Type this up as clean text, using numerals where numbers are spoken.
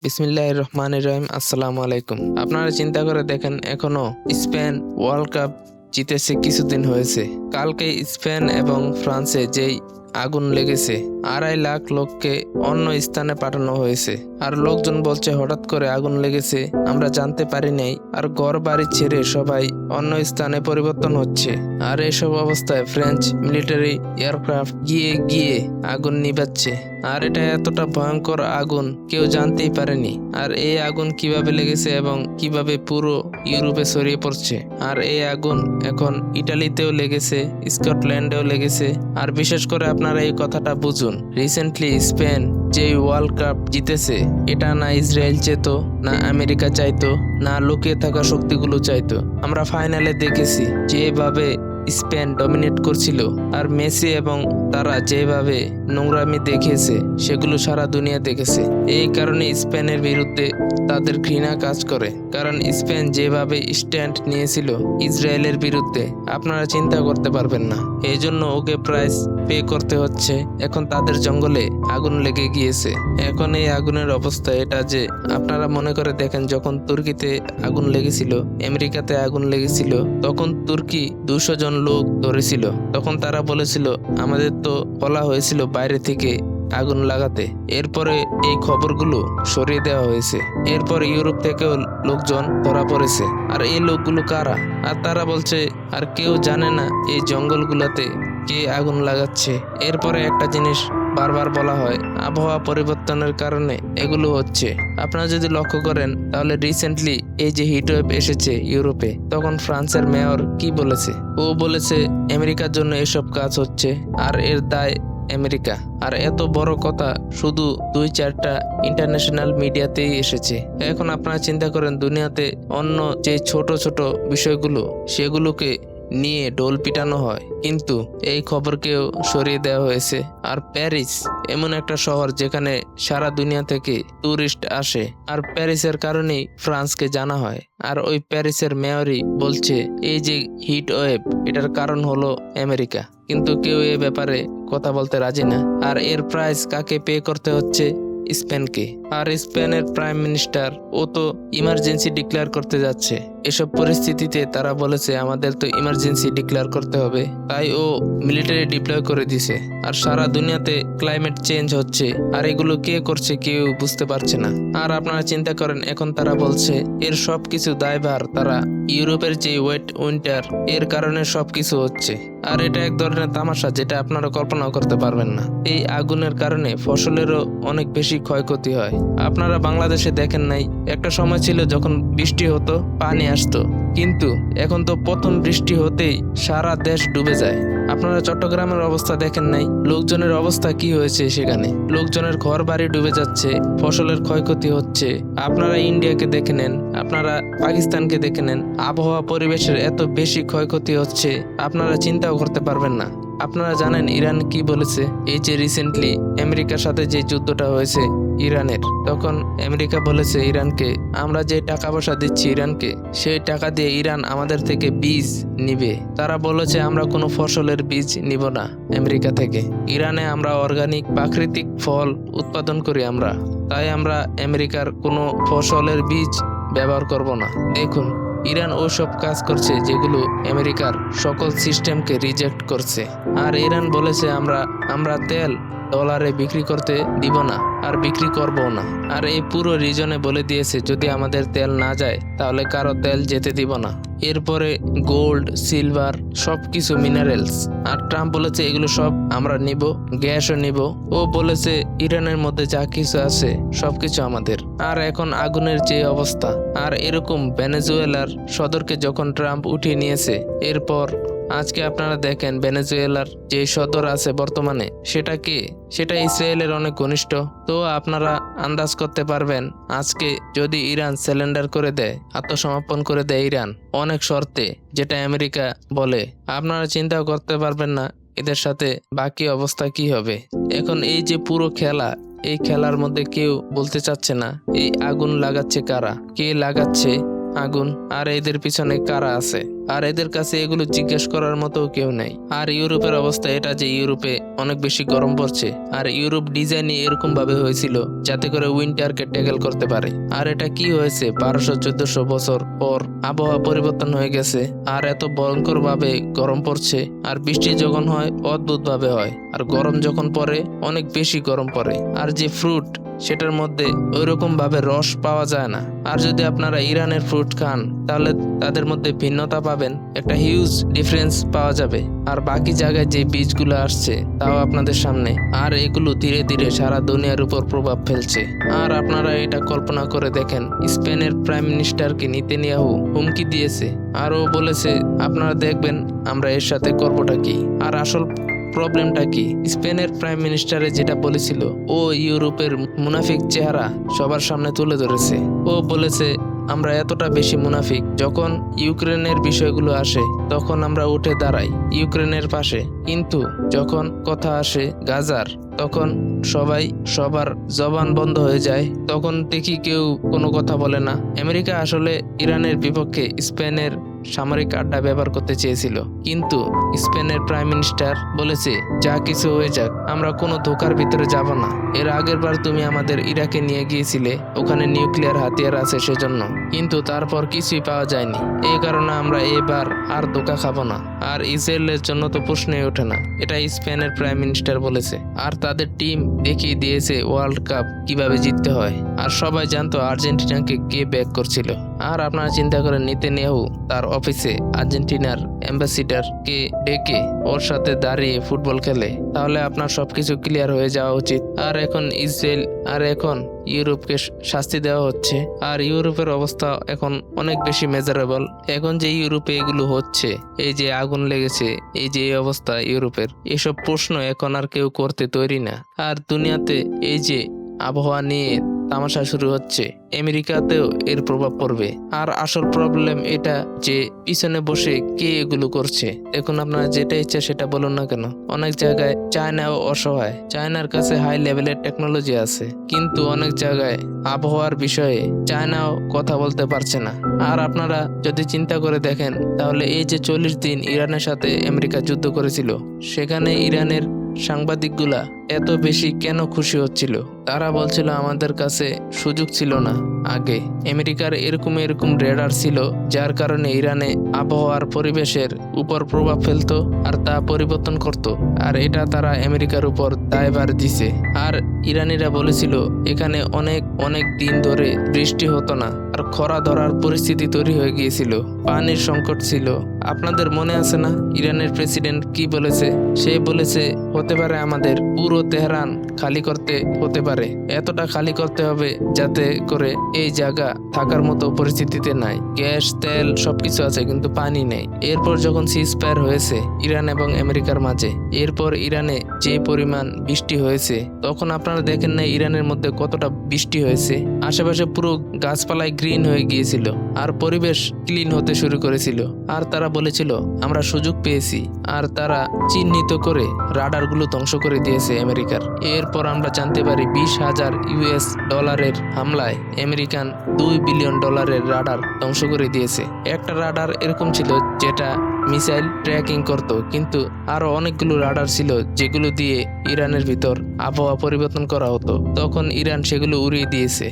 বিসমিল্লাহির রহমানির রহিম। আসসালামু আলাইকুম। আপনারা চিন্তা করে দেখেন, এখনো স্পেন ওয়ার্ল্ড কাপ জিতেছে কিছুদিন হয়েছে। কালকে স্পেন এবং ফ্রান্সে যেই আগুন লেগেছে, 2.5 লাখ লোককে অন্য স্থানে পাঠানো হয়েছে। আর লোকজন বলছে হঠাৎ করে আগুন লেগেছে, আমরা জানতে পারি নাই। আর ঘর বাড়ি ছেড়ে সবাই অন্য স্থানে পরিবর্তন হচ্ছে। আর এসব অবস্থায় ফ্রেঞ্চ মিলিটারি এয়ারক্রাফট গিয়ে গিয়ে আগুন নিভাচ্ছে। আর এটা এতটা ভয়ঙ্কর আগুন কেউ জানতেই পারেনি। আর এই আগুন কিভাবে লেগেছে এবং কিভাবে পুরো ইউরোপে ছড়িয়ে পড়ছে। আর এই আগুন এখন ইটালিতেও লেগেছে, স্কটল্যান্ডেও লেগেছে। আর বিশেষ করে আপনারা এই কথাটা বুঝুন, রিসেন্টলি স্পেন যে ওয়ার্ল্ড কাপ জিতেছে, এটা না ইসরায়েল চেতো, না আমেরিকা চাইতো, না লুকিয়ে থাকা শক্তিগুলো চাইতো। আমরা ফাইনালে দেখেছি যেভাবে স্পেন ডমিনেট করছিল। আর মেসি এবং তারা যেভাবে নোংরামি দেখিয়েছে, সেগুলো সারা দুনিয়া দেখেছে। এই কারণে স্পেনের বিরুদ্ধে তাদের ঘৃণা কাজ করে। কারণ স্পেন যেভাবে স্ট্যান্ড নিয়েছিল ইসরায়েলের বিরুদ্ধে, আপনারা চিন্তা করতে পারবেন না। এই জন্য ওকে প্রাইস পে করতে হচ্ছে। এখন তাদের জঙ্গলে আগুন লেগে গিয়েছে। এখন এই আগুনের অবস্থা এটা যে, আপনারা মনে করে দেখেন, যখন তুর্কিতে আগুন লেগেছিল, আমেরিকাতে আগুন লেগেছিল, তখন তুর্কি 200 জন লোক ধরেছিল। তখন তারা বলেছিল আমাদের তো বলা হয়েছিল বাইরে থেকে আগুন লাগাতে। এরপরে এই খবরগুলো সরিয়ে দেওয়া হয়েছে। এরপর ইউরোপ থেকেও লোকজন ধরা পড়েছে। আর এই লোকগুলো কারা? আর তারা বলছে আর কেউ জানে না এই জঙ্গলগুলোতে কে আগুন লাগাচ্ছে। এরপরে একটা জিনিস বারবার বলা হয়, আবহাওয়া পরিবর্তনের কারণে এগুলো হচ্ছে। আপনারা যদি লক্ষ্য করেন তাহলে রিসেন্টলি এই যে হিটওয়েভ এসেছে ইউরোপে, তখন ফ্রান্সের মেয়র কি বলেছে? ও বলেছে আমেরিকার জন্য এসব কাজ হচ্ছে আর এর দায় আমেরিকা। আর এত বড় কথা শুধু 2-4টা ইন্টারন্যাশনাল মিডিয়াতেই এসেছে। এখন আপনারা চিন্তা করেন, দুনিয়াতে অন্য যে ছোট ছোট বিষয়গুলো, সেগুলোকে নিয়ে ঢোল পিটানো হয়, কিন্তু এই খবরকেও সরিয়ে দেওয়া হয়েছে। আর প্যারিস এমন একটা শহর যেখানে সারা দুনিয়া থেকে টুরিস্ট আসে। আর প্যারিসের কারণেই ফ্রান্সকে জানা হয়। আর ওই প্যারিসের মেয়রই বলছে এই যে হিট ওয়েভ, এটার কারণ হলো আমেরিকা। কিন্তু কেউ এ ব্যাপারে কথা বলতে রাজি না। আর এর প্রাইস কাকে পে করতে হচ্ছে? স্পেনকে। আর স্পেনের প্রাইম মিনিস্টার ও তো ইমার্জেন্সি ডিক্লেয়ার করতে যাচ্ছে। এসব পরিস্থিতিতে তারা বলেছে আমাদের তো ইমার্জেন্সি ডিক্লেয়ার করতে হবে, তাই ও মিলিটারি ডিপ্লয় করে দিছে। আর সারা দুনিয়াতে ক্লাইমেট চেঞ্জ হচ্ছে, আর এগুলো কে করছে কেউ বুঝতে পারছে না। আর আপনারা চিন্তা করেন, এখন তারা বলছে এর সবকিছু দায়ভার তারা ইউরোপের যে ওয়েট উইন্টার, এর কারণে সবকিছু হচ্ছে। আর এটা এক ধরনের তামাশা যেটা আপনারা কল্পনাও করতে পারবেন না। এই আগুনের কারণে ফসলেরও অনেক বেশি ক্ষয়ক্ষতি হয়। আপনারা বাংলাদেশে দেখেন নাই, একটা সময় ছিল যখন বৃষ্টি হতো পানি আসতো, কিন্তু এখন তো প্রথম বৃষ্টি হতেই সারা দেশ ডুবে যায়। আপনারা চট্টগ্রামের অবস্থা দেখেন নাই, লোকজনের অবস্থা কি হয়েছে সেখানে? লোকজনের ঘর বাড়ি ডুবে যাচ্ছে, ফসলের ক্ষয়ক্ষতি হচ্ছে। আপনারা ইন্ডিয়াকে দেখে নেন, আপনারা পাকিস্তানকে দেখে নেন, আবহাওয়া পরিবেশের এত বেশি ক্ষয়ক্ষতি হচ্ছে আপনারা চিন্তাও করতে পারবেন না। আপনারা জানেন ইরান কি বলেছে? এই যে রিসেন্টলি আমেরিকার সাথে যে যুদ্ধটা হয়েছে ইরানের, তখন আমেরিকা বলেছে ইরানকে, আমরা যে টাকা পয়সা দিচ্ছি ইরানকে, সেই টাকা দিয়ে ইরান আমাদের থেকে বীজ নিবে। তারা বলেছে আমরা কোনো ফসলের বীজ নিব না আমেরিকা থেকে। ইরানে আমরা অর্গানিক প্রাকৃতিক ফল উৎপাদন করি আমরা, তাই আমরা আমেরিকার কোনো ফসলের বীজ ব্যবহার করব না। দেখুন, ইরান ওসব কাজ করছে যেগুলো আমেরিকার সকল সিস্টেমকে রিজেক্ট করছে। আর ইরান বলেছে আমরা তেল ডলারে বিক্রি করতে দিব না, আর বিক্রি করবো না। আর এই পুরো রিজনে বলে দিয়েছে যদি আমাদের তেল না যায় তাহলে কারো তেল যেতে দিব না। এরপরে গোল্ড, সিলভার, সবকিছু মিনারেলস। আর ট্রাম্প বলেছে এগুলো সব আমরা নিব, গ্যাসও নিব। ও বলেছে ইরানের মধ্যে যা কিছু আছে সবকিছু আমাদের। আর এখন আগুনের যে অবস্থা, আর এরকম ভেনেজুয়েলার সদরকে যখন ট্রাম্প উঠিয়ে নিয়েছে, এরপর আজকে আপনারা দেখেন ভেনেজুয়েলার যে সদর আছে বর্তমানে, সেটা কে? সেটা ইসরায়েলের অনেক ঘনিষ্ঠ। তো আপনারা আন্দাজ করতে পারবেন, আজকে যদি ইরান সারেন্ডার করে দেয়, আত্মসমর্পণ করে দেয় ইরান অনেক শর্তে, যেটা আমেরিকা বলে, আপনারা চিন্তাও করতে পারবেন না এদের সাথে বাকি অবস্থা কি হবে। এখন এই যে পুরো খেলা, এই খেলার মধ্যে কেউ বলতে চাচ্ছে না এই আগুন লাগাচ্ছে কারা, কে লাগাচ্ছে আগুন, আর এদের পিছনে কারা আছে। আর এদের কাছে এগুলো জিজ্ঞেস করার মতো কেউ নাই। আর ইউরোপের অবস্থা এটা যে ইউরোপে অনেক বেশি গরম পড়ছে, আর ইউরোপ ডিজাইনই এরকম ভাবে হয়েছিল যাতে করে উইন্টারকে ট্যাকেল করতে পারে। আর এটা কি হয়েছে 1200-1400 বছর পর আবহাওয়া পরিবর্তন হয়ে গেছে, আর এত ভয়ঙ্কর ভাবে গরম পড়ছে। আর বৃষ্টি যখন হয় অদ্ভুত ভাবে হয়, আর গরম যখন পড়ে অনেক বেশি গরম পড়ে। আর যে ফ্রুট সেটার মধ্যে ওইরকম ভাবে রস পাওয়া যায় না। আর যদি আপনারা ইরানের ফ্রুট খান তাহলে তাদের মধ্যে ভিন্নতা পাবেন, একটা হিউজ ডিফারেন্স পাওয়া যাবে। আর বাকি জায়গায় যে বীজগুলো আসছে তাও আপনাদের সামনে, আর এগুলো ধীরে ধীরে সারা দুনিয়ার উপর প্রভাব ফেলছে। আর আপনারা এটা কল্পনা করে দেখেন, স্পেনের প্রাইম মিনিস্টারকে নেতানিয়াহু হুমকি দিয়েছে, আর ও বলেছে আপনারা দেখবেন আমরা এর সাথে করবোটা কি। আর আসল প্রবলেমটা কি, স্পেনের প্রাইম মিনিস্টারে যেটা বলেছিল ও ইউরোপের মুনাফিক চেহারা সবার সামনে তুলে ধরেছে। ও বলেছে আমরা এতটা বেশি মুনাফিক, যখন ইউক্রেনের বিষয়গুলো আসে তখন আমরা উঠে দাঁড়াই ইউক্রেনের পাশে, কিন্তু যখন কথা আসে গাজার তখন সবার জবান বন্ধ হয়ে যায়, তখন দেখি কেউ কোনো কথা বলে না। আমেরিকা আসলে ইরানের বিপক্ষে স্পেনের সামরিক আড্ডা ব্যবহার করতে চেয়েছিল, কিন্তু স্পেনের প্রাইম মিনিস্টার বলেছে যা কিছু হয়ে যাক আমরা কোনো ধোকার ভিতরে যাব না। এর আগের বার তুমি আমাদের ইরাকে নিয়ে গিয়েছিলে, ওখানে নিউক্লিয়ার হাতিয়ার আছে সেজন্য, কিন্তু তারপর কিছুই পাওয়া যায়নি। এই কারণে আমরা এবার আর ধোকা খাবো না। আর ইসরায়েলের জন্য তো প্রশ্নই ওঠে না, এটা স্পেনের প্রাইম মিনিস্টার বলেছে। আর তাদের টিম দেখিয়ে দিয়েছে ওয়ার্ল্ড কাপ কিভাবে জিততে হয়। আর সবাই জানতো আর্জেন্টিনাকে কে ব্যাক করছিল। আর আপনারা চিন্তা করেন নেতানিয়াহু তার অফিসে আর্জেন্টিনার অ্যাম্বাসিডারকে ডেকে ওর সাথে দাঁড়িয়ে ফুটবল খেলে, তাহলে আপনার সবকিছু ক্লিয়ার হয়ে যাওয়া উচিত। আর এখন ইসরায়েল আর এখন ইউরোপকে শাস্তি দেওয়া হচ্ছে, আর ইউরোপের অবস্থা এখন অনেক বেশি মেজারেবল। এখন যে ইউরোপে এগুলো হচ্ছে, এই যে আগুন লেগেছে, এই যে এই অবস্থা ইউরোপের, এসব প্রশ্ন এখন আর কেউ করতে তৈরি না। আর দুনিয়াতে এই যে আবহাওয়া নিয়ে তামাশা শুরু হচ্ছে, আমেরিকাতেও এর প্রভাব পড়বে। আর আসল প্রবলেম এটা যে পিছনে বসে কে এগুলো করছে। দেখুন আপনারা যেটা ইচ্ছা সেটা বলুন না কেন, অনেক জায়গায় চায়নাও অসহায়, চায়নার কাছে হাই লেভেলের টেকনোলজি আছে, কিন্তু অনেক জায়গায় আবহাওয়ার বিষয়ে চায়নাও কথা বলতে পারছে না। আর আপনারা যদি চিন্তা করে দেখেন তাহলে এই যে 40 দিন ইরানের সাথে আমেরিকা যুদ্ধ করেছিল, সেখানে ইরানের সাংবাদিকগুলা এত বেশি কেন খুশি হচ্ছিল? তারা বলছিল আমাদের কাছে সুযোগ ছিল না আগে। আমেরিকার এরকম রেডার ছিল যার কারণে ইরানে আবহাওয়ার পরিবেশের উপর প্রভাব ফেলতো আর তা পরিবর্তন করত, আর এটা তারা আমেরিকার উপর দায়ভার দিছে। আর ইরানিরা বলেছিল এখানে অনেক দিন ধরে বৃষ্টি হতো না, আর খরা ধরার পরিস্থিতি তৈরি হয়ে গিয়েছিল, পানির সংকট ছিল। আপনাদের মনে আছে না ইরানের প্রেসিডেন্ট কি বলেছে? সে বলেছে হতে পারে আমাদের পুরো তেহরান খালি করতে হতে পারে, এতটা খালি করতে হবে যাতে করে এই জায়গা থাকার মতো পরিস্থিতিতে নাই। গ্যাস তেল সবকিছু আছে কিন্তু পানি নেই। এরপর যখন সিজফায়ার হয়েছে ইরান এবং আমেরিকার মাঝে, এরপর ইরানে যে পরিমাণ বৃষ্টি হয়েছে, তখন আপনারা দেখেন না ইরানের মধ্যে কতটা বৃষ্টি হয়েছে, আশেপাশে পুরো গাছপালায় গ্রিন হয়ে গিয়েছিল, আর পরিবেশ ক্লিন হতে শুরু করেছিল। আর তারা বলেছিল আমরা সুযোগ পেয়েছি, আর তারা চিহ্নিত করে রাডারগুলো ধ্বংস করে দিয়েছে আমেরিকার। এরপর আমরা জানতে পারি $20,000 হামলায় আমেরিকান $2 বিলিয়ন রাডার ধ্বংস করে দিয়েছে। একটা রাডার এরকম ছিল যেটা মিসাইল ট্র্যাকিং করত, কিন্তু আরো অনেকগুলো রাডার ছিল যেগুলো দিয়ে ইরানের ভিতর আবহাওয়া পরিবর্তন করা হতো, তখন ইরান সেগুলো উড়িয়ে দিয়েছে।